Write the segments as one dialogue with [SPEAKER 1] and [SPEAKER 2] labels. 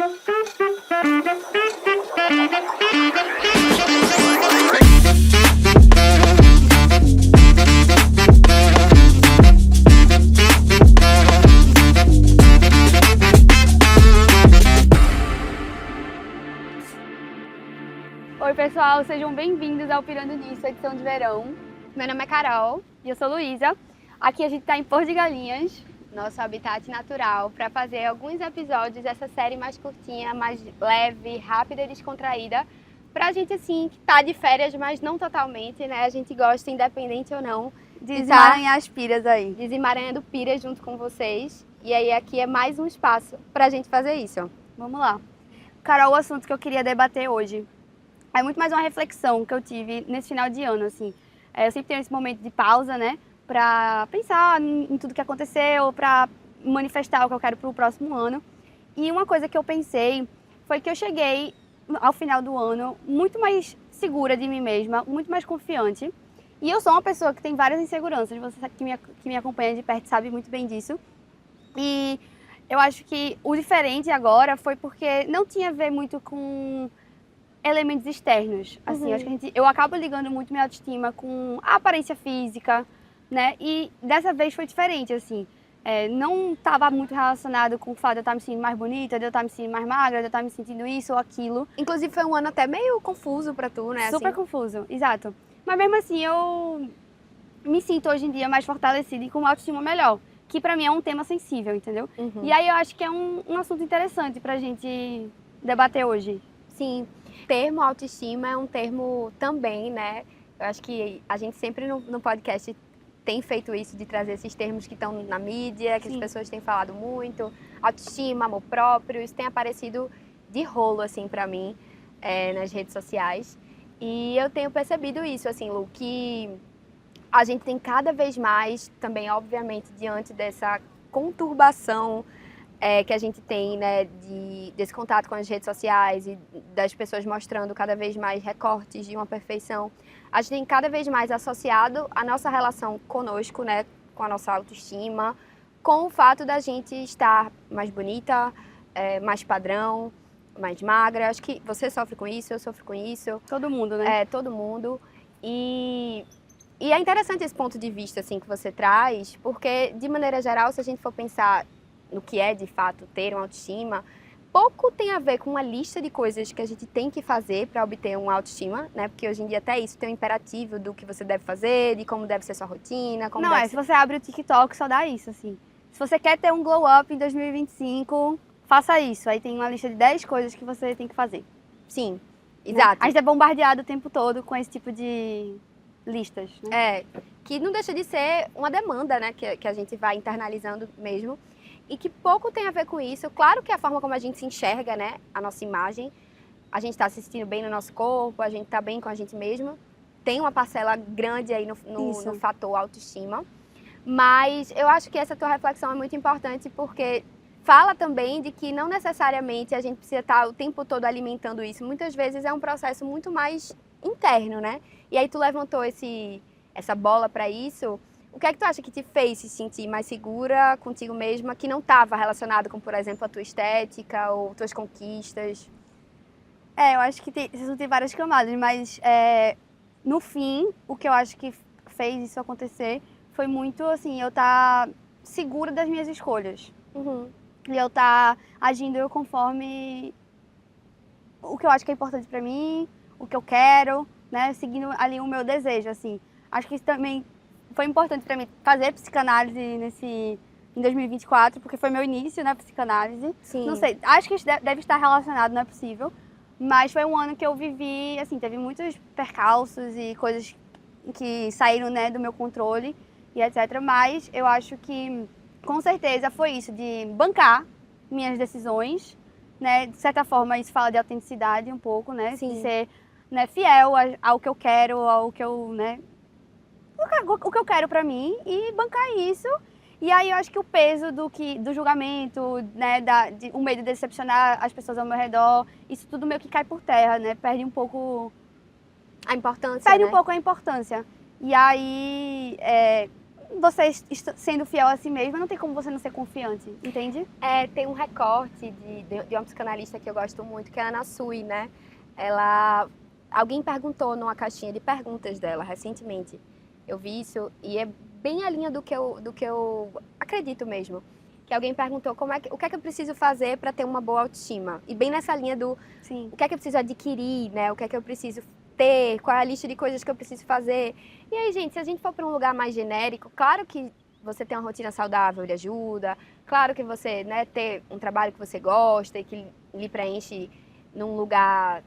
[SPEAKER 1] Oi pessoal, sejam bem-vindos ao Pirando Nisso, edição de verão. Meu nome é Carol e eu sou Luísa. Aqui a gente está em Porto de Galinhas, nosso habitat natural, para fazer alguns episódios dessa série mais curtinha, mais leve, rápida e descontraída. Pra gente assim, que tá de férias, mas não totalmente, né? A gente gosta, independente ou não, de
[SPEAKER 2] desemaranhar as piras aí.
[SPEAKER 1] Desemaranhando piras junto com vocês. E aí aqui é mais um espaço pra gente fazer isso. Vamos lá. Carol, o assunto que eu queria debater hoje é muito mais uma reflexão que eu tive nesse final de ano, assim. Eu sempre tenho esse momento de pausa, né? Pra pensar em tudo que aconteceu, pra manifestar o que eu quero pro próximo ano. E uma coisa que eu pensei foi que eu cheguei ao final do ano muito mais segura de mim mesma, muito mais confiante. E eu sou uma pessoa que tem várias inseguranças, você que me acompanha de perto sabe muito bem disso. E eu acho que o diferente agora foi porque não tinha a ver muito com elementos externos, assim, acho que eu acabo ligando muito minha autoestima com a aparência física, né, e dessa vez foi diferente, assim, não estava muito relacionado com o fato de eu estar me sentindo mais bonita, de eu estar me sentindo mais magra, de eu estar me sentindo isso ou aquilo.
[SPEAKER 2] Inclusive foi um ano até meio confuso pra tu, né?
[SPEAKER 1] Super
[SPEAKER 2] assim.
[SPEAKER 1] confuso, exato. Mas mesmo assim, eu me sinto hoje em dia mais fortalecida e com uma autoestima melhor, que pra mim é um tema sensível, entendeu? E aí eu acho que é um assunto interessante pra gente debater hoje.
[SPEAKER 2] Sim. O termo autoestima é um termo também, né? Eu acho que a gente sempre no podcast tem feito isso, de trazer esses termos que estão na mídia, que as pessoas têm falado muito. Autoestima, amor próprio, isso tem aparecido de rolo, assim, pra mim, nas redes sociais. E eu tenho percebido isso, assim, Lu, que a gente tem cada vez mais, também, obviamente, diante dessa conturbação que a gente tem, né, desse contato com as redes sociais e das pessoas mostrando cada vez mais recortes de uma perfeição, a gente tem cada vez mais associado a nossa relação conosco, né, com a nossa autoestima, com o fato da gente estar mais bonita, mais padrão, mais magra. Acho que você sofre com isso, eu sofro com isso.
[SPEAKER 1] Todo mundo, né?
[SPEAKER 2] Todo mundo. E é interessante esse ponto de vista, assim, que você traz, porque, de maneira geral, se a gente for pensar no que é, de fato, ter uma autoestima, pouco tem a ver com uma lista de coisas que a gente tem que fazer para obter uma autoestima, né? Porque hoje em dia até isso tem um imperativo do que você deve fazer, de como deve ser sua rotina, como
[SPEAKER 1] Não, se você abre o TikTok, só dá isso, assim. Se você quer ter um glow up em 2025, faça isso. Aí tem uma lista de 10 coisas que você tem que fazer.
[SPEAKER 2] Sim, exato.
[SPEAKER 1] A gente é bombardeado o tempo todo com esse tipo de listas, né?
[SPEAKER 2] Que não deixa de ser uma demanda, né? Que a gente vai internalizando mesmo. E que pouco tem a ver com isso. Claro que a forma como a gente se enxerga, né? A nossa imagem. A gente está se sentindo bem no nosso corpo, a gente está bem com a gente mesmo. Tem uma parcela grande aí no fator autoestima. Mas eu acho que essa tua reflexão é muito importante porque fala também de que não necessariamente a gente precisa estar o tempo todo alimentando isso. Muitas vezes é um processo muito mais interno, né? E aí tu levantou essa bola para isso. O que é que tu acha que te fez se sentir mais segura contigo mesma, que não estava relacionado com, por exemplo, a tua estética ou tuas conquistas?
[SPEAKER 1] Eu acho que tem várias camadas, mas no fim, o que eu acho que fez isso acontecer foi muito, assim, eu estar segura das minhas escolhas. E eu estar agindo conforme o que eu acho que é importante pra mim, o que eu quero, né? Seguindo ali o meu desejo, assim. Acho que isso também foi importante para mim fazer psicanálise em 2024, porque foi meu início na psicanálise.
[SPEAKER 2] Sim.
[SPEAKER 1] Não sei, acho que isso deve estar relacionado, não é possível. Mas foi um ano que eu vivi, assim, teve muitos percalços e coisas que saíram, né, do meu controle e etc. Mas eu acho que, com certeza, foi isso, de bancar minhas decisões, né? De certa forma, isso fala de autenticidade um pouco, né?
[SPEAKER 2] Sim.
[SPEAKER 1] De ser, né, fiel ao que eu quero, ao que eu, né, o que eu quero pra mim e bancar isso. E aí eu acho que o peso do julgamento, né, o medo de decepcionar as pessoas ao meu redor, isso tudo meio que cai por terra, né? Perde um pouco
[SPEAKER 2] a importância,
[SPEAKER 1] Perde
[SPEAKER 2] né?
[SPEAKER 1] um pouco a importância. E aí, você sendo fiel a si mesma, não tem como você não ser confiante, entende?
[SPEAKER 2] Tem um recorte de uma psicanalista que eu gosto muito, que é a Ana Sui, né? Alguém perguntou numa caixinha de perguntas dela recentemente. Eu vi isso e é bem a linha do que eu acredito mesmo. Que alguém perguntou o que é que eu preciso fazer para ter uma boa autoestima. E bem nessa linha
[SPEAKER 1] Sim.
[SPEAKER 2] o que é que eu preciso adquirir, né? O que é que eu preciso ter, qual é a lista de coisas que eu preciso fazer. E aí, gente, se a gente for para um lugar mais genérico, claro que você ter uma rotina saudável lhe ajuda, claro que você, né, ter um trabalho que você gosta e que lhe preenche num lugar,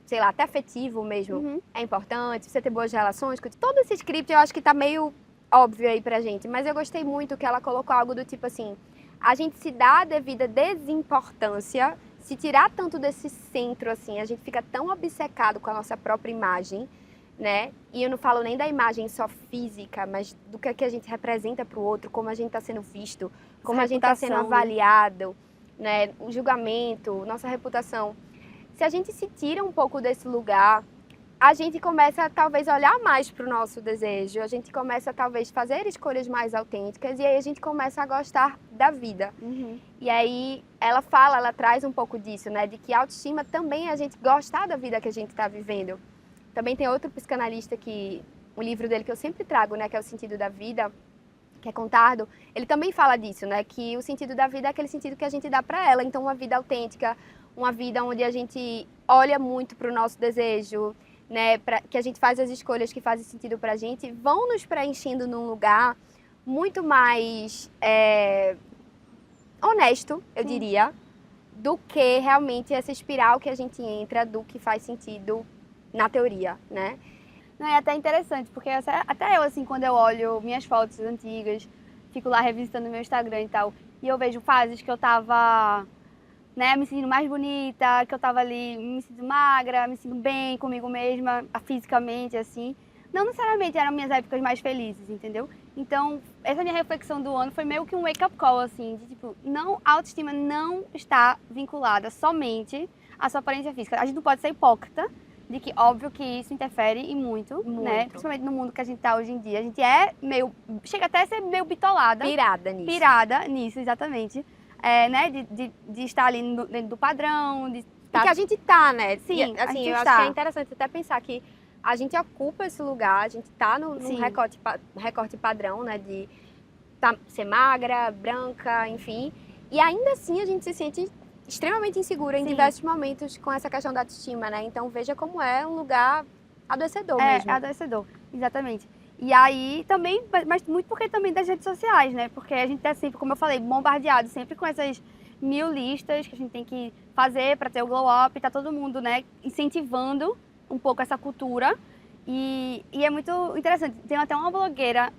[SPEAKER 2] sei lá, até afetivo mesmo, é importante, você ter boas relações, todo esse script eu acho que tá meio óbvio aí pra gente, mas eu gostei muito que ela colocou algo do tipo assim, a gente se dá a devida desimportância, se tirar tanto desse centro assim, a gente fica tão obcecado com a nossa própria imagem, né? E eu não falo nem da imagem só física, mas do que a gente representa pro outro, como a gente tá sendo visto, como a gente tá sendo avaliado, né? O julgamento, nossa reputação. Se a gente se tira um pouco desse lugar, a gente começa a talvez olhar mais para o nosso desejo, a gente começa a talvez fazer escolhas mais autênticas e aí a gente começa a gostar da vida. E aí ela traz um pouco disso, né? De que a autoestima também é a gente gostar da vida que a gente está vivendo. Também tem outro psicanalista o livro dele que eu sempre trago, né? Que é O Sentido da Vida, que é Contardo, ele também fala disso, né? Que o sentido da vida é aquele sentido que a gente dá para ela. Então, uma vida autêntica, uma vida onde a gente olha muito para o nosso desejo, né? Que a gente faz as escolhas que fazem sentido para a gente, vão nos preenchendo num lugar muito mais honesto, eu diria, do que realmente essa espiral que a gente entra do que faz sentido na teoria, né?
[SPEAKER 1] Não, é até interessante, porque até eu, assim, quando eu olho minhas fotos antigas, fico lá revisitando meu Instagram e tal, e eu vejo fases que eu tava, né, me sentindo mais bonita, que eu tava ali me sentindo magra, me sentindo bem comigo mesma, fisicamente, assim. Não necessariamente eram minhas épocas mais felizes, entendeu? Então, essa minha reflexão do ano foi meio que um wake-up call, assim, de tipo, a autoestima não está vinculada somente à sua aparência física. A gente não pode ser hipócrita, de que, óbvio que isso interfere e muito, né? Principalmente no mundo que a gente tá hoje em dia. A gente é meio... Chega até a ser meio bitolada. Pirada nisso, exatamente. Né? De estar ali dentro do padrão. E
[SPEAKER 2] que a gente tá, né?
[SPEAKER 1] Sim,
[SPEAKER 2] e, assim, eu acho que é interessante até pensar que a gente ocupa esse lugar, a gente tá num recorte padrão, né? De ser magra, branca, enfim. E ainda assim a gente se sente extremamente insegura em diversos momentos com essa questão da autoestima, né? Então veja como é um lugar adoecedor mesmo.
[SPEAKER 1] É adoecedor, exatamente. E aí também, mas muito porque também das redes sociais, né? Porque a gente tá sempre, como eu falei, bombardeado sempre com essas 1000 listas que a gente tem que fazer para ter o glow up, tá todo mundo, né, incentivando um pouco essa cultura. E é muito interessante. Tem até uma blogueira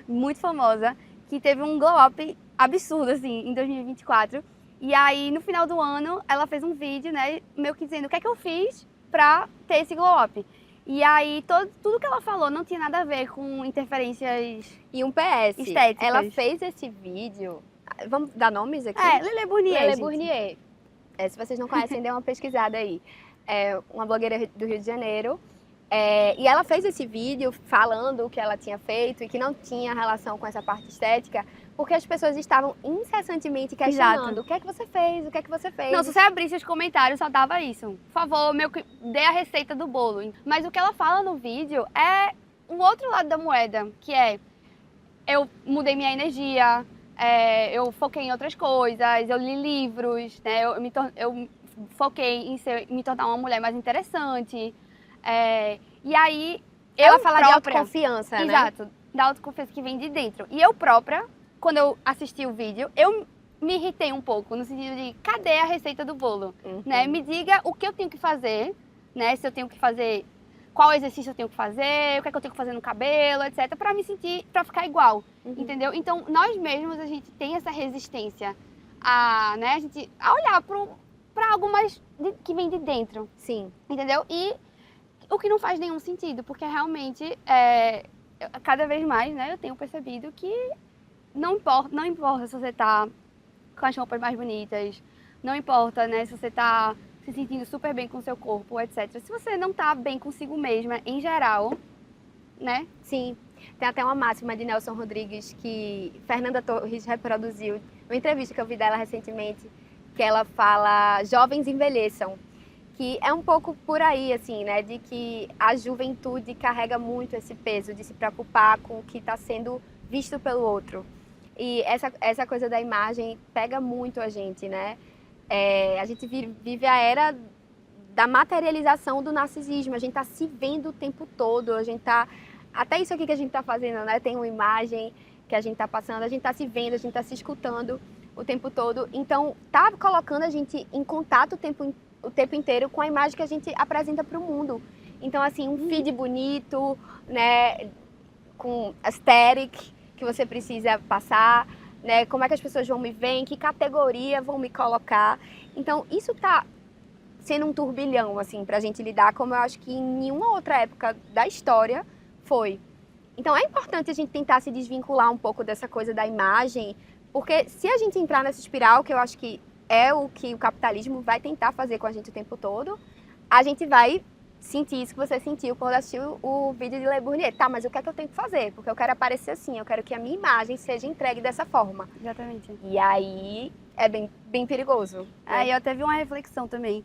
[SPEAKER 1] muito famosa que teve um glow up absurdo, assim, em 2024. E aí, no final do ano, ela fez um vídeo, né, meio que dizendo o que é que eu fiz pra ter esse glow up. E aí, tudo que ela falou não tinha nada a ver com interferências
[SPEAKER 2] e um PS
[SPEAKER 1] estéticas.
[SPEAKER 2] Ela fez esse vídeo... Vamos dar nomes aqui?
[SPEAKER 1] Lele Bournier,
[SPEAKER 2] Lele Bournier. Se vocês não conhecem, dê uma pesquisada aí. É uma blogueira do Rio de Janeiro. E ela fez esse vídeo falando o que ela tinha feito e que não tinha relação com essa parte estética, porque as pessoas estavam incessantemente questionando.
[SPEAKER 1] Exato.
[SPEAKER 2] O que é que você fez? O que é que você fez?
[SPEAKER 1] Não, se você abrisse os comentários, só dava isso. Por favor, dê a receita do bolo. Mas o que ela fala no vídeo é um outro lado da moeda, que é eu mudei minha energia, eu foquei em outras coisas, eu li livros, né? Eu foquei em me tornar uma mulher mais interessante. E aí,
[SPEAKER 2] ela fala de autoconfiança, né?
[SPEAKER 1] Exato, da autoconfiança que vem de dentro. E eu própria, quando eu assisti o vídeo, eu me irritei um pouco, no sentido de, cadê a receita do bolo? Né? Me diga o que eu tenho que fazer, né? Se eu tenho que fazer, qual exercício eu tenho que fazer, o que é que eu tenho que fazer no cabelo, etc. Pra me sentir, pra ficar igual, entendeu? Então, nós mesmos, a gente tem essa resistência né? A olhar pra algo mais que vem de dentro.
[SPEAKER 2] Sim.
[SPEAKER 1] Entendeu? E o que não faz nenhum sentido, porque realmente, cada vez mais, né, eu tenho percebido que não importa se você tá com as roupas mais bonitas, não importa, né, se você tá se sentindo super bem com o seu corpo, etc. Se você não tá bem consigo mesma, em geral, né?
[SPEAKER 2] Sim. Tem até uma máxima de Nelson Rodrigues que Fernanda Torres reproduziu, uma entrevista que eu vi dela recentemente, que ela fala, jovens envelheçam. Que é um pouco por aí, assim, né? De que a juventude carrega muito esse peso de se preocupar com o que está sendo visto pelo outro. E essa coisa da imagem pega muito a gente, né? A gente vive a era da materialização do narcisismo. A gente está se vendo o tempo todo, a gente está... Até isso aqui que a gente está fazendo, né? Tem uma imagem que a gente está passando, a gente está se vendo, a gente está se escutando o tempo todo. Então, tá colocando a gente em contato o tempo inteiro com a imagem que a gente apresenta para o mundo. Então, assim, um feed bonito, né, com aesthetic que você precisa passar, né, como é que as pessoas vão me ver, em que categoria vão me colocar. Então, isso tá sendo um turbilhão, assim, pra gente lidar, como eu acho que em nenhuma outra época da história foi. Então, é importante a gente tentar se desvincular um pouco dessa coisa da imagem, porque se a gente entrar nessa espiral, que eu acho que é o que o capitalismo vai tentar fazer com a gente o tempo todo, a gente vai sentir isso que você sentiu quando assistiu o vídeo de Le Bourdieu. Tá, mas o que é que eu tenho que fazer? Porque eu quero aparecer assim, eu quero que a minha imagem seja entregue dessa forma.
[SPEAKER 1] Exatamente.
[SPEAKER 2] E aí é bem perigoso.
[SPEAKER 1] Aí eu teve uma reflexão também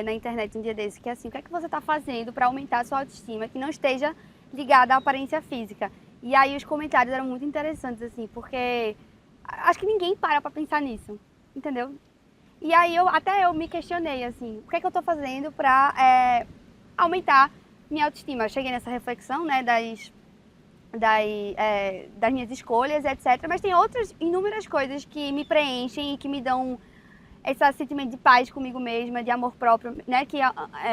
[SPEAKER 1] na internet um dia desse, que é assim, o que é que você está fazendo para aumentar a sua autoestima, que não esteja ligada à aparência física? E aí os comentários eram muito interessantes, assim, porque acho que ninguém para pensar nisso, entendeu? E aí até eu me questionei, assim, o que é que eu estou fazendo para aumentar minha autoestima? Eu cheguei nessa reflexão, né, das minhas escolhas, etc. Mas tem outras inúmeras coisas que me preenchem e que me dão esse sentimento de paz comigo mesma, de amor próprio, né, que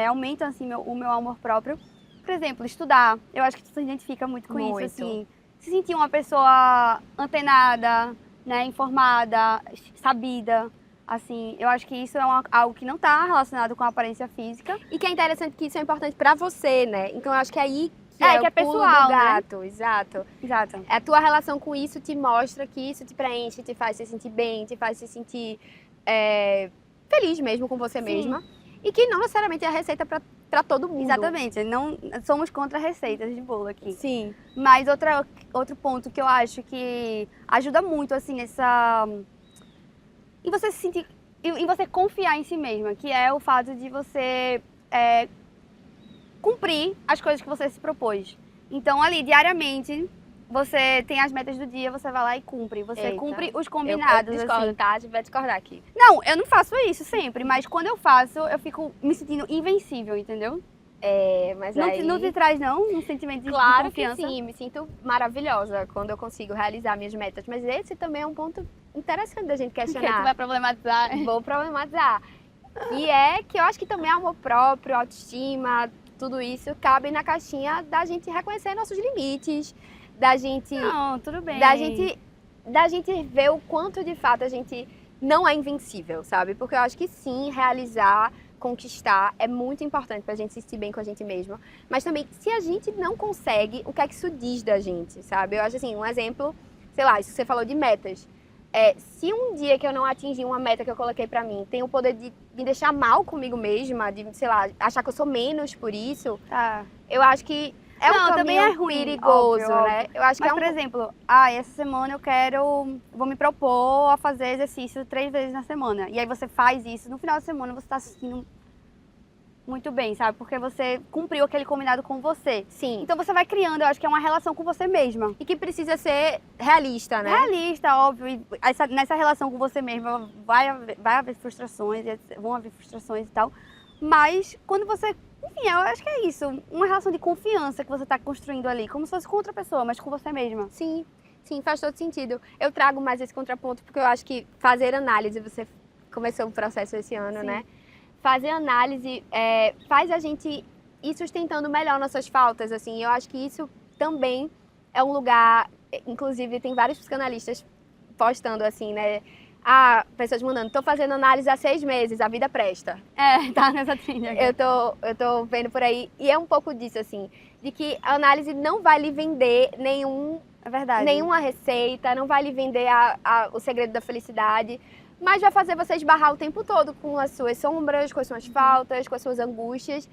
[SPEAKER 1] aumentam, assim, o meu amor próprio. Por exemplo, estudar. Eu acho que tu se identifica muito com isso, assim. Se sentir uma pessoa antenada, né, informada, sabida. Assim, eu acho que isso é algo que não está relacionado com a aparência física.
[SPEAKER 2] E que é interessante que isso é importante pra você, né? Então eu acho que aí que
[SPEAKER 1] é pessoal,
[SPEAKER 2] do gato, né? Exato. A tua relação com isso te mostra que isso te preenche, te faz se sentir bem, te faz se sentir feliz mesmo com você mesma. E que não necessariamente é a receita pra todo mundo.
[SPEAKER 1] Exatamente, não somos contra receitas de bolo aqui.
[SPEAKER 2] Sim.
[SPEAKER 1] Mas outro ponto que eu acho que ajuda muito, assim, em você se sentir, em você confiar em si mesma, que é o fato de você cumprir as coisas que você se propôs. Então, ali, diariamente, você tem as metas do dia, você vai lá e cumpre. Você cumpre os combinados.
[SPEAKER 2] Eu discordo,
[SPEAKER 1] assim.
[SPEAKER 2] tá? A gente vai discordar aqui.
[SPEAKER 1] Não, eu não faço isso sempre, mas quando eu faço, eu fico me sentindo invencível, entendeu?
[SPEAKER 2] Mas
[SPEAKER 1] não te traz, não, um sentimento de
[SPEAKER 2] claro
[SPEAKER 1] confiança?
[SPEAKER 2] Claro que sim, me sinto maravilhosa quando eu consigo realizar minhas metas. Mas esse também é um ponto interessante da gente questionar.
[SPEAKER 1] Porque tu vai problematizar?
[SPEAKER 2] Vou problematizar. E é que eu acho que também amor próprio, autoestima, tudo isso cabe na caixinha da gente reconhecer nossos limites, da gente...
[SPEAKER 1] Não, tudo bem.
[SPEAKER 2] Da gente ver o quanto de fato a gente não é invencível, sabe? Porque eu acho que sim, realizar, conquistar é muito importante pra gente se sentir bem com a gente mesma. Mas também, se a gente não consegue, o que é que isso diz da gente, sabe? Eu acho assim, um exemplo, sei lá, isso que você falou de metas. Se um dia que eu não atingir uma meta que eu coloquei pra mim, tem o poder de me deixar mal comigo mesma, de, sei lá, achar que eu sou menos por isso, eu acho que um caminho
[SPEAKER 1] também é ruim,
[SPEAKER 2] perigoso,
[SPEAKER 1] óbvio,
[SPEAKER 2] né? Eu acho que
[SPEAKER 1] por exemplo, essa semana vou me propor a fazer exercício 3 vezes na semana. E aí você faz isso, no final da semana você tá se sentindo muito bem, sabe? Porque você cumpriu aquele combinado com você.
[SPEAKER 2] Sim.
[SPEAKER 1] Então você vai criando, eu acho que é uma relação com você mesma.
[SPEAKER 2] E que precisa ser realista, né?
[SPEAKER 1] Realista, óbvio. E nessa relação com você mesma vai haver frustrações, vão haver frustrações e tal. Mas quando você... Enfim, eu acho que é isso. Uma relação de confiança que você está construindo ali. Como se fosse com outra pessoa, mas com você mesma.
[SPEAKER 2] Sim, faz todo sentido. Eu trago mais esse contraponto porque eu acho que fazer análise, você começou um processo esse ano, né? Fazer análise faz a gente ir sustentando melhor nossas faltas, assim. Eu acho que isso também é um lugar... Inclusive, tem vários psicanalistas postando, assim, né? Pessoas mandando, tô fazendo análise há 6 meses, a vida presta.
[SPEAKER 1] Tá nessa trilha.
[SPEAKER 2] Eu tô vendo por aí, e é um pouco disso, assim, de que a análise não vai lhe vender nenhuma receita, não vai lhe vender o segredo da felicidade, mas vai fazer você esbarrar o tempo todo com as suas sombras, com as suas faltas, com as suas angústias.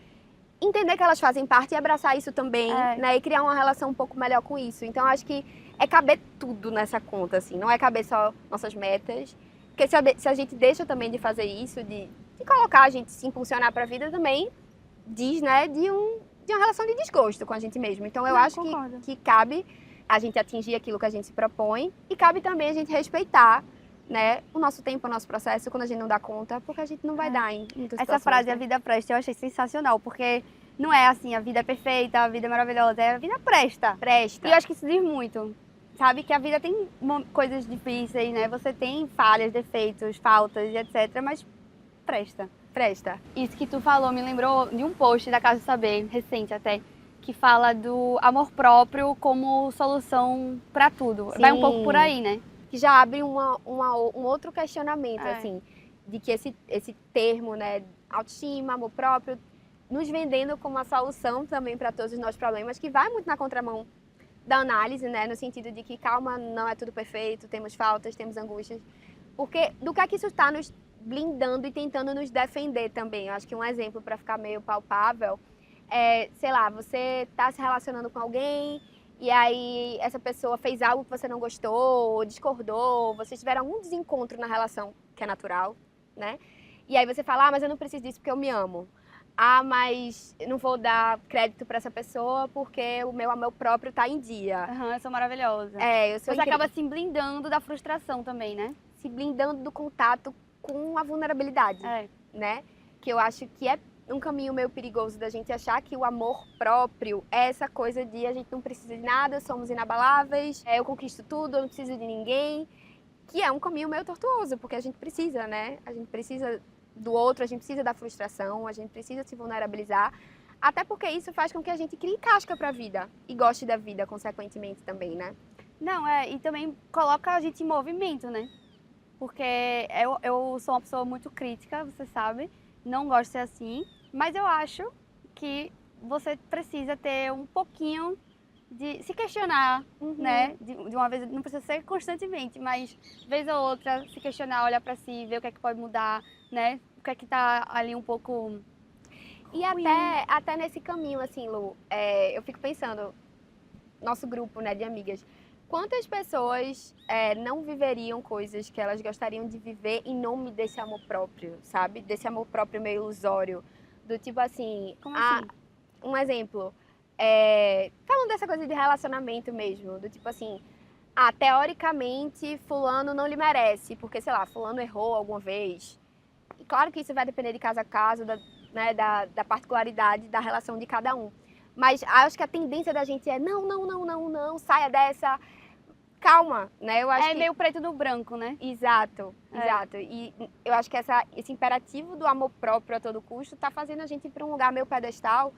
[SPEAKER 2] entender que elas fazem parte e abraçar isso também, né? E criar uma relação um pouco melhor com isso. Então, acho que é caber tudo nessa conta, assim. Não é caber só nossas metas. Porque se a gente deixa também de fazer isso, de colocar a gente se impulsionar para a vida, também diz, né, de uma relação de desgosto com a gente mesmo. Então, eu acho que cabe a gente atingir aquilo que a gente se propõe e cabe também a gente respeitar, né, o nosso tempo, o nosso processo, quando a gente não dá conta, porque a gente não vai dar em muitas
[SPEAKER 1] Essa
[SPEAKER 2] situações,
[SPEAKER 1] frase,
[SPEAKER 2] né?
[SPEAKER 1] a vida presta, eu achei sensacional, porque não é assim, a vida é perfeita, a vida é maravilhosa, é a vida presta.
[SPEAKER 2] Presta.
[SPEAKER 1] E eu acho que isso diz muito, sabe? Que a vida tem coisas difíceis, né? Você tem falhas, defeitos, faltas e etc, mas presta.
[SPEAKER 2] Presta.
[SPEAKER 1] Isso que tu falou me lembrou de um post da Casa do Saber, recente até, que fala do amor próprio como solução pra tudo.
[SPEAKER 2] Sim.
[SPEAKER 1] Vai um pouco por aí, né?
[SPEAKER 2] Que já abre um outro questionamento, assim, de que esse termo, né, autoestima, amor próprio, nos vendendo como a solução também para todos os nossos problemas, que vai muito na contramão da análise, né, no sentido de que, calma, não é tudo perfeito, temos faltas, temos angústias, porque do que é que isso está nos blindando e tentando nos defender também. Eu acho que um exemplo para ficar meio palpável é, sei lá, você está se relacionando com alguém e aí essa pessoa fez algo que você não gostou, ou discordou, vocês tiveram algum desencontro na relação, que é natural, né? E aí você fala, mas eu não preciso disso porque eu me amo. Mas eu não vou dar crédito para essa pessoa porque o meu amor próprio está em dia.
[SPEAKER 1] Eu sou maravilhosa.
[SPEAKER 2] Eu sou
[SPEAKER 1] Você acaba se blindando da frustração também, né?
[SPEAKER 2] Se blindando do contato com a vulnerabilidade, né? Que eu acho que é um caminho meio perigoso da gente achar que o amor próprio é essa coisa de a gente não precisa de nada, somos inabaláveis, eu conquisto tudo, eu não preciso de ninguém, que é um caminho meio tortuoso, porque a gente precisa, né? A gente precisa do outro, a gente precisa da frustração, a gente precisa se vulnerabilizar, até porque isso faz com que a gente crie casca pra vida e goste da vida, consequentemente também, né?
[SPEAKER 1] Não, e também coloca a gente em movimento, né? Porque eu sou uma pessoa muito crítica, você sabe, não gosto de ser assim, mas eu acho que você precisa ter um pouquinho de se questionar, né? De uma vez, não precisa ser constantemente, mas vez ou outra se questionar, olhar pra si, ver o que é que pode mudar, né? O que é que tá ali um pouco...
[SPEAKER 2] E até nesse caminho, assim, Lu, eu fico pensando, nosso grupo, né, de amigas, quantas pessoas não viveriam coisas que elas gostariam de viver em nome desse amor próprio, sabe? Desse amor próprio meio ilusório. Do tipo assim...
[SPEAKER 1] Como assim?
[SPEAKER 2] Um exemplo. Falando dessa coisa de relacionamento mesmo. Do tipo assim... teoricamente, fulano não lhe merece. Porque, sei lá, fulano errou alguma vez. E claro que isso vai depender de caso a caso, da particularidade da relação de cada um. Mas acho que a tendência da gente é não, saia dessa... Calma, né? Eu acho
[SPEAKER 1] meio preto no branco, né?
[SPEAKER 2] Exato. E eu acho que esse imperativo do amor próprio a todo custo tá fazendo a gente ir para um lugar meio pedestal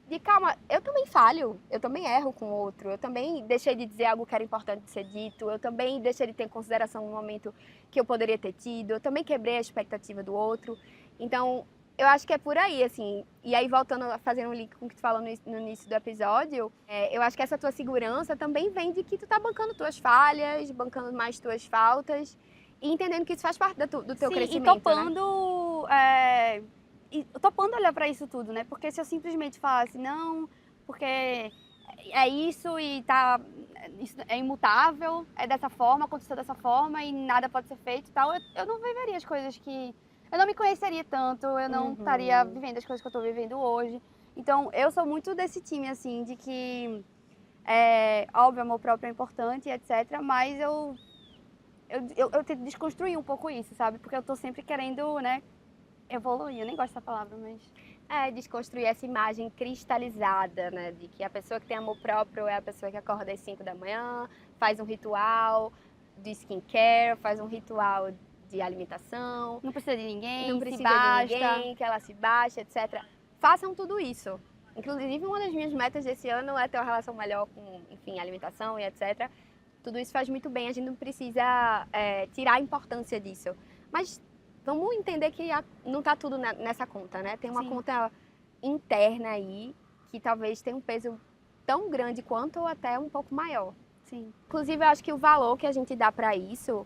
[SPEAKER 2] de calma, eu também falho, eu também erro com o outro, eu também deixei de dizer algo que era importante de ser dito, eu também deixei de ter em consideração um momento que eu poderia ter tido, eu também quebrei a expectativa do outro. Então, eu acho que é por aí, assim. E aí, voltando a fazer um link com o que tu falou no início do episódio, eu acho que essa tua segurança também vem de que tu tá bancando tuas falhas, bancando mais tuas faltas e entendendo que isso faz parte do teu crescimento,
[SPEAKER 1] e topando, topando olhar pra isso tudo, né? Porque se eu simplesmente falasse, não, porque é isso e isso é imutável, é dessa forma, aconteceu dessa forma e nada pode ser feito e tal, eu não viveria as coisas que... Eu não me conheceria tanto, eu não estaria vivendo as coisas que eu tô vivendo hoje. Então, eu sou muito desse time, assim, de que, óbvio, amor próprio é importante, etc. Mas eu tento desconstruir um pouco isso, sabe? Porque eu tô sempre querendo, né, evoluir. Eu nem gosto dessa palavra, mas...
[SPEAKER 2] desconstruir essa imagem cristalizada, né? De que a pessoa que tem amor próprio é a pessoa que acorda às 5 da manhã, faz um ritual de skincare, faz um ritual de alimentação.
[SPEAKER 1] Não precisa de ninguém,
[SPEAKER 2] não precisa de ninguém, que ela se baixa, etc. Façam tudo isso. Inclusive, uma das minhas metas desse ano é ter uma relação melhor com, enfim, alimentação e etc. Tudo isso faz muito bem, a gente não precisa tirar a importância disso. Mas vamos entender que não está tudo nessa conta, né? Tem uma conta interna aí que talvez tenha um peso tão grande quanto ou até um pouco maior.
[SPEAKER 1] Sim.
[SPEAKER 2] Inclusive, eu acho que o valor que a gente dá para isso,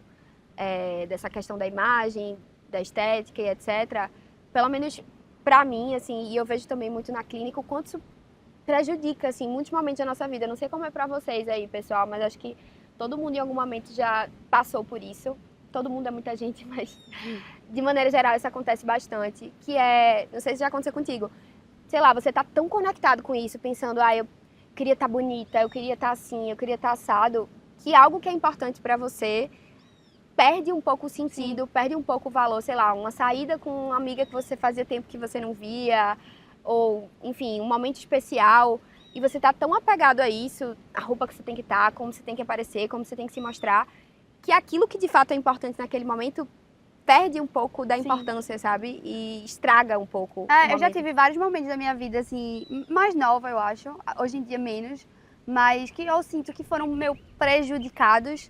[SPEAKER 2] dessa questão da imagem, da estética e etc., pelo menos pra mim, assim, e eu vejo também muito na clínica, o quanto isso prejudica, assim, muitos momentos da nossa vida. Eu não sei como é pra vocês aí, pessoal, mas acho que todo mundo em algum momento já passou por isso. Todo mundo é muita gente, mas de maneira geral isso acontece bastante. Que é, não sei se já aconteceu contigo, sei lá, você tá tão conectado com isso, pensando, eu queria estar bonita, eu queria estar assim, eu queria estar assado, que algo que é importante pra você perde um pouco o sentido, perde um pouco o valor, sei lá, uma saída com uma amiga que você fazia tempo que você não via, ou, enfim, um momento especial, e você tá tão apegado a isso, a roupa que você tem que estar, como você tem que aparecer, como você tem que se mostrar, que aquilo que de fato é importante naquele momento perde um pouco da importância, sabe? E estraga um pouco.
[SPEAKER 1] Eu já tive vários momentos da minha vida, assim, mais nova, eu acho, hoje em dia menos, mas que eu sinto que foram meio prejudicados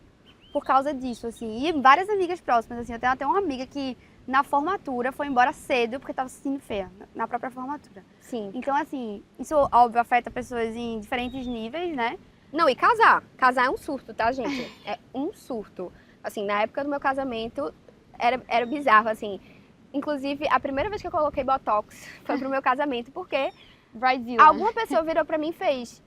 [SPEAKER 1] por causa disso, assim. E várias amigas próximas, assim, eu tenho até uma amiga que na formatura foi embora cedo porque estava se sentindo feia, na própria formatura.
[SPEAKER 2] Sim.
[SPEAKER 1] Então, assim, isso, óbvio, afeta pessoas em diferentes níveis, né?
[SPEAKER 2] Não, e casar. Casar é um surto, tá, gente? É um surto. Assim, na época do meu casamento, era bizarro, assim. Inclusive, a primeira vez que eu coloquei Botox foi pro meu casamento, porque
[SPEAKER 1] Bridezilla.
[SPEAKER 2] alguma pessoa virou pra mim e fez: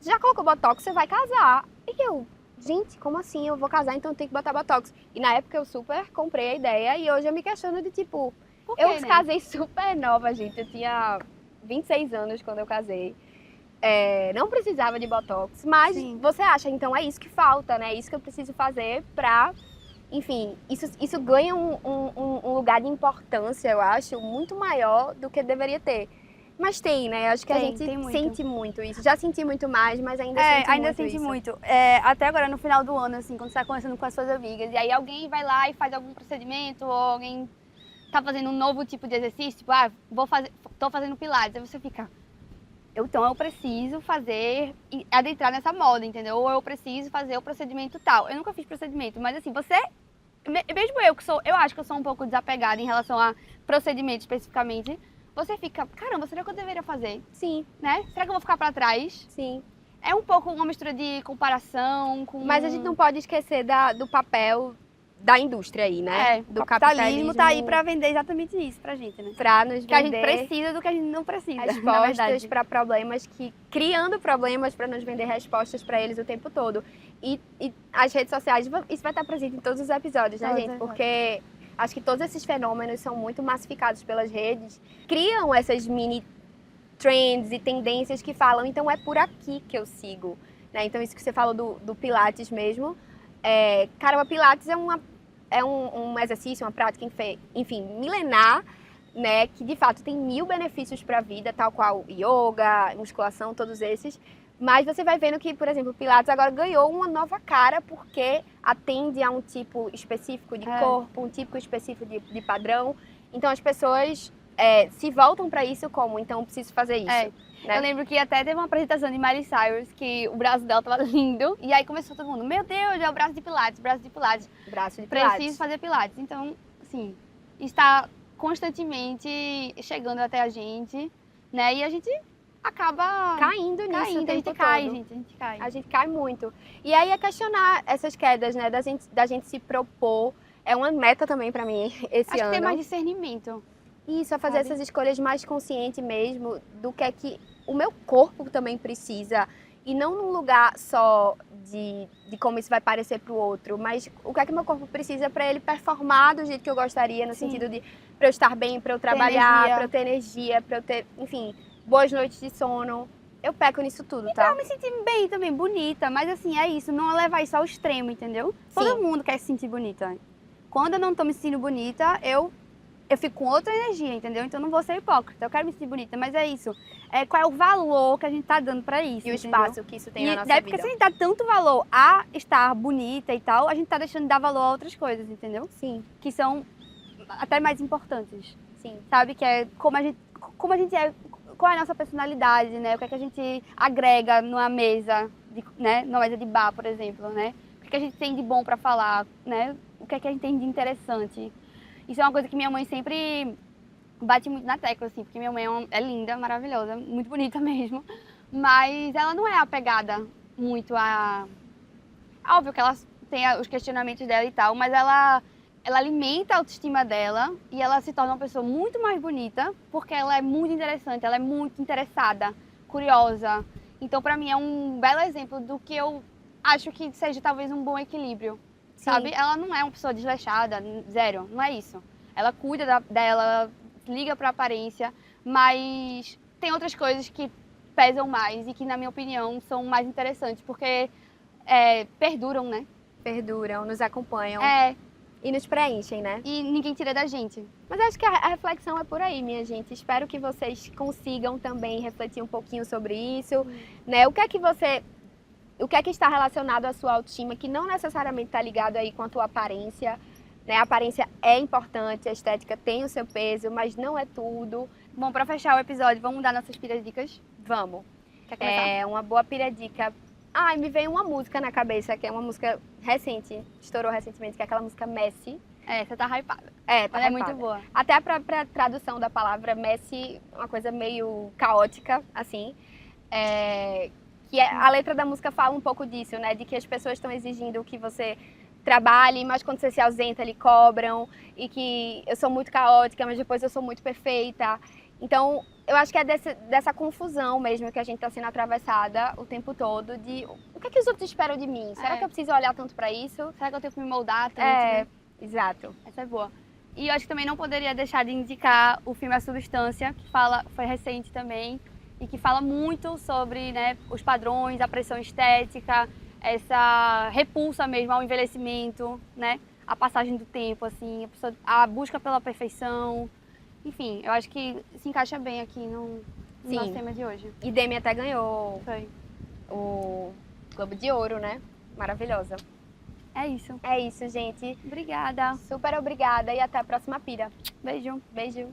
[SPEAKER 2] já colocou Botox, você vai casar. E eu, gente, como assim? Eu vou casar, então eu tenho que botar Botox. E na época eu super comprei a ideia e hoje eu me questiono de tipo, eu casei super nova, gente. Eu tinha 26 anos quando eu casei. Não precisava de Botox, mas você acha, então é isso que falta, né? É isso que eu preciso fazer pra... Enfim, isso ganha um lugar de importância, eu acho, muito maior do que deveria ter. Mas tem, né? Acho que a gente sente muito isso. Já senti muito mais, mas ainda sente muito.
[SPEAKER 1] Até agora, no final do ano, assim, quando você tá conversando com as suas amigas, e aí alguém vai lá e faz algum procedimento, ou alguém tá fazendo um novo tipo de exercício, tipo, tô fazendo pilates, aí você fica... Então eu preciso fazer, adentrar nessa moda, entendeu? Ou eu preciso fazer o procedimento tal. Eu nunca fiz procedimento, mas assim, mesmo eu acho que eu sou um pouco desapegada em relação a procedimento especificamente. Você fica, caramba, será que eu deveria fazer?
[SPEAKER 2] Sim.
[SPEAKER 1] Né? Será que eu vou ficar pra trás?
[SPEAKER 2] Sim.
[SPEAKER 1] É um pouco uma mistura de comparação com...
[SPEAKER 2] Mas a gente não pode esquecer do papel da indústria aí, né?
[SPEAKER 1] Do capitalismo tá aí pra vender exatamente isso pra gente, né?
[SPEAKER 2] Pra nos vender...
[SPEAKER 1] Que a gente precisa do que a gente não precisa,
[SPEAKER 2] respostas pra problemas criando problemas pra nos vender respostas pra eles o tempo todo. E as redes sociais, isso vai estar presente em todos os episódios, né, gente? Porque acho que todos esses fenômenos são muito massificados pelas redes, criam essas mini trends e tendências que falam, então é por aqui que eu sigo, né? Então isso que você falou do Pilates mesmo, cara, o Pilates é um exercício, uma prática, enfim, milenar, né? Que de fato tem 1000 benefícios para a vida, tal qual yoga, musculação, todos esses. Mas você vai vendo que, por exemplo, o Pilates agora ganhou uma nova cara porque atende a um tipo específico de corpo, um tipo específico de padrão. Então as pessoas se voltam para isso como, então eu preciso fazer isso. Né?
[SPEAKER 1] Eu lembro que até teve uma apresentação de Miley Cyrus que o braço dela tava lindo. E aí começou todo mundo, meu Deus, é o braço de Pilates, braço de Pilates.
[SPEAKER 2] Braço de Pilates.
[SPEAKER 1] Preciso fazer Pilates. Então, assim, está constantemente chegando até a gente, né? E a gente acaba
[SPEAKER 2] caindo nisso.
[SPEAKER 1] A gente cai.
[SPEAKER 2] A gente cai muito. E aí é questionar essas quedas, né? Da gente se propor. É uma meta também pra mim esse ano.
[SPEAKER 1] Acho que ter mais discernimento.
[SPEAKER 2] Isso, é fazer essas escolhas mais consciente mesmo do que é que o meu corpo também precisa. E não num lugar só de como isso vai parecer pro outro, mas o que é que meu corpo precisa pra ele performar do jeito que eu gostaria, no sentido de pra eu estar bem, pra eu trabalhar, pra eu ter energia, pra eu ter, enfim, boas noites de sono. Eu peco nisso tudo, tá?
[SPEAKER 1] Pra eu me sentir bem também, bonita. Mas assim, é isso, não levar isso ao extremo, entendeu? Todo mundo quer se sentir bonita. Quando eu não tô me sentindo bonita, eu fico com outra energia, entendeu? Então eu não vou ser hipócrita, eu quero me sentir bonita, mas é isso. Qual é o valor que a gente tá dando pra isso,
[SPEAKER 2] e o espaço que isso tem na nossa vida.
[SPEAKER 1] Porque se a gente dá tanto valor a estar bonita e tal, a gente tá deixando de dar valor a outras coisas, entendeu?
[SPEAKER 2] Sim.
[SPEAKER 1] Que são até mais importantes.
[SPEAKER 2] Sim.
[SPEAKER 1] Sabe? Que é como a gente é, qual é a nossa personalidade, né? O que é que a gente agrega numa mesa, né? Numa mesa de bar, por exemplo, né? O que é que a gente tem de bom pra falar, né? O que é que a gente tem de interessante. Isso é uma coisa que minha mãe sempre bate muito na tecla, assim, porque minha mãe é linda, maravilhosa, muito bonita mesmo, mas ela não é apegada muito a... Óbvio que ela tem os questionamentos dela e tal, mas ela ela alimenta a autoestima dela e ela se torna uma pessoa muito mais bonita porque ela é muito interessante, ela é muito interessada, curiosa. Então, pra mim, é um belo exemplo do que eu acho que seja talvez um bom equilíbrio, sabe? Ela não é uma pessoa desleixada, zero, não é isso. Ela cuida dela, liga pra aparência, mas tem outras coisas que pesam mais e que, na minha opinião, são mais interessantes, porque perduram, né?
[SPEAKER 2] Perduram, nos acompanham. E nos preenchem, né?
[SPEAKER 1] E ninguém tira da gente.
[SPEAKER 2] Mas acho que a reflexão é por aí, minha gente. Espero que vocês consigam também refletir um pouquinho sobre isso, né? O que é que está relacionado à sua autoestima, que não necessariamente está ligado aí com a tua aparência, né? A aparência é importante, a estética tem o seu peso, mas não é tudo.
[SPEAKER 1] Bom, pra fechar o episódio, vamos dar nossas piradicas?
[SPEAKER 2] Vamos.
[SPEAKER 1] Quer começar?
[SPEAKER 2] Uma boa piradica. Me veio uma música na cabeça, que é uma música recente, estourou recentemente, que é aquela música Messi.
[SPEAKER 1] Você tá hypada.
[SPEAKER 2] Tá
[SPEAKER 1] Ela é muito boa.
[SPEAKER 2] Até pra tradução da palavra Messi, uma coisa meio caótica, assim. A letra da música fala um pouco disso, né? De que as pessoas estão exigindo que você trabalhe, mas quando você se ausenta, eles cobram. E que eu sou muito caótica, mas depois eu sou muito perfeita. Então, eu acho que é dessa confusão mesmo que a gente está sendo atravessada o tempo todo de o que é que os outros esperam de mim? Será que eu preciso olhar tanto para isso?
[SPEAKER 1] Será que eu tenho que me moldar tanto? Né?
[SPEAKER 2] Exato.
[SPEAKER 1] Essa é boa. E eu acho que também não poderia deixar de indicar o filme A Substância, que foi recente também, e que fala muito sobre, né, os padrões, a pressão estética, essa repulsa mesmo ao envelhecimento, né? A passagem do tempo, assim, a busca pela perfeição. Enfim, eu acho que se encaixa bem aqui no nosso tema de hoje.
[SPEAKER 2] E Demi até ganhou
[SPEAKER 1] Foi.
[SPEAKER 2] O Globo de Ouro, né? Maravilhosa.
[SPEAKER 1] É isso.
[SPEAKER 2] É isso, gente.
[SPEAKER 1] Obrigada.
[SPEAKER 2] Super obrigada e até a próxima pira.
[SPEAKER 1] Beijo.
[SPEAKER 2] Beijo.